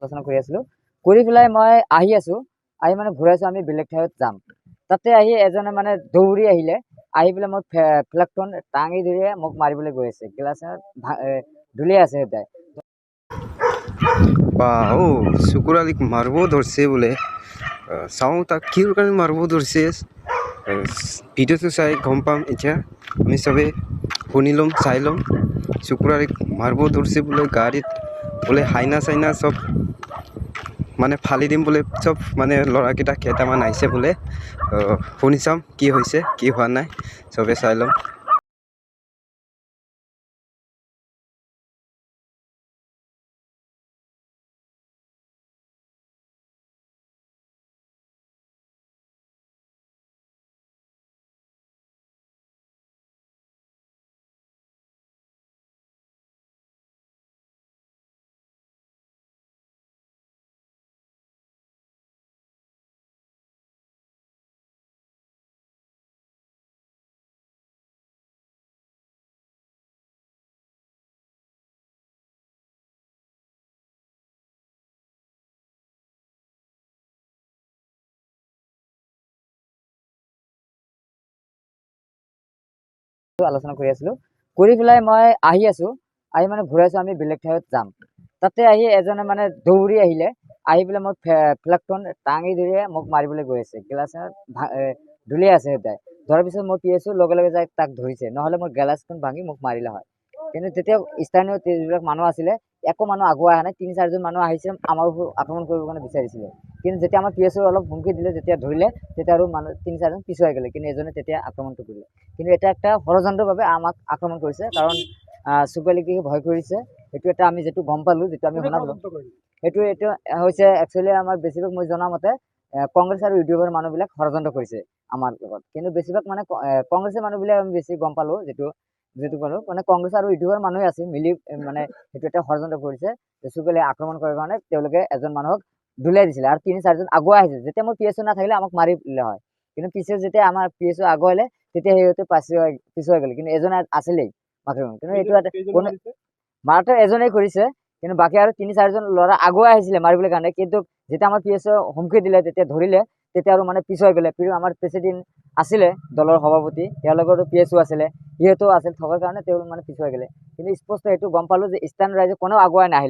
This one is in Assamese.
আলোচনা কৰি আছিলোঁ। কৰি পেলাই মই আহি আছোঁ, আহি মানে ঘূৰাইছোঁ আমি বেলেগ ঠাইত যাম। তাতে আহি এজনে মানে দৌৰি আহিলে, আহি পেলাই মোৰ ফ্লেগখন দাঙি ধৰিয়ে মোক মাৰিবলৈ গৈ আছে। গিলাচত দলিয়াই আছে সদায়। চকুৰ আলিক মাৰিব ধৰিছে বোলে। চাওঁ তাক কি কাৰণে মাৰিব ধৰিছে। ভিডিঅ'টো চাই গম পাম। এতিয়া আমি চবেই শুনি ল'ম, চাই ল'ম। চকুৰ আলিক মাৰিব ধৰিছে বোলে। গাড়ীত বোলে হাইনা চাইনা চব মানে ফালি দিম বোলে। চব মানে ল'ৰাকেইটা কেইটামান আহিছে বোলে। শুনি চাম কি হৈছে কি হোৱা নাই, চবে চাই ল'ম। আলোচনা কৰি আছিলোঁ। কৰি পেলাই মই আহি আছোঁ, আহি মানে ঘূৰাইছোঁ আমি বেলেগ ঠাইত যাম। তাতে আহি এজনে মানে দৌৰি আহিলে, আহি পেলাই মোৰ ফ্লেগখন দাঙি ধৰিয়ে মোক মাৰিবলৈ গৈ আছে। গিলাচত দলিয়াই আছে সদায়। ধৰাৰ পিছত মই পিএছও লগে লগে যাই তাক ধৰিছে, নহ'লে মোৰ গিলাচখন ভাঙি মোক মাৰিলে হয়। কিন্তু তেতিয়া স্থানীয় যিবিলাক মানুহ আছিলে, একো মানুহ আগুৱাই অহা নাই। 3-4জন মানুহ আহিছে আমাৰ ওপৰত আক্ৰমণ কৰিবৰ কাৰণে বিচাৰিছিলে। কিন্তু যেতিয়া আমাৰ পিএছও অলপ হুমকি দিলে, যেতিয়া ধৰিলে, তেতিয়া আৰু মানুহ 3-4জন পিছুৱাই গ'লে। কিন্তু এজনে তেতিয়া আক্ৰমণটো কৰিলে। কিন্তু এটা একটা ষড়যন্ত্ৰভাৱে আমাক আক্ৰমণ কৰিছে, কাৰণ চকুৰ আলিক ভয় কৰিছে। সেইটো এটা আমি যিটো গম পালোঁ, যিটো আমি শুনা পালোঁ, এইটো হৈছে একচুৱেলি আমাৰ বেছিভাগ মই জনামতে কংগ্ৰেছ আৰু ইউটিউবৰ মানুহবিলাক ষড়যন্ত্ৰ কৰিছে আমাৰ লগত। কিন্তু বেছিভাগ মানে কংগ্ৰেছৰ মানুহবিলাক আমি বেছি গম পালোঁ, যিটো পালোঁ মানে কংগ্ৰেছ আৰু ইউটিউবৰ মানুহে আছে মিলি মানে সেইটো এটা ষড়যন্ত্ৰ কৰিছে। চকুৰ আলি আক্ৰমণ কৰাৰ কাৰণে তেওঁলোকে এজন মানুহক দলিয়াই দিছিলে আৰু 3-4জন আগুৱাই আহিছে। যেতিয়া মোৰ পিএছও নাথাকিলে আমাক মাৰি দিলে হয়। কিন্তু পিছে যেতিয়া আমাৰ পিএছও আগুৱাইলে, তেতিয়া সিহঁতে পিছুৱাই গ'লে। কিন্তু এজনে আছিলেই মাত্ৰ। কিন্তু এইটো কোনো মাৰটো এজনেই কৰিছে, কিন্তু বাকী আৰু 3-4জন ল'ৰা আগুৱাই আহিছিলে মাৰিবলৈ কাৰণে। কিন্তু যেতিয়া আমাৰ পিএছও হুমকি দিলে, তেতিয়া ধৰিলে, তেতিয়া আৰু মানে পিছুৱাই গ'লে। আমাৰ প্ৰেচিডেণ্ট আছিলে দলৰ সভাপতি, তেওঁলোকৰো পিএছও আছিলে, সিহঁতেও আছিল থকাৰ কাৰণে তেওঁলোক মানে পিছুৱাই গ'লে। কিন্তু স্পষ্ট এইটো গম পালোঁ যে স্থানীয় ৰাইজে কোনেও আগুৱাই নাহিলে।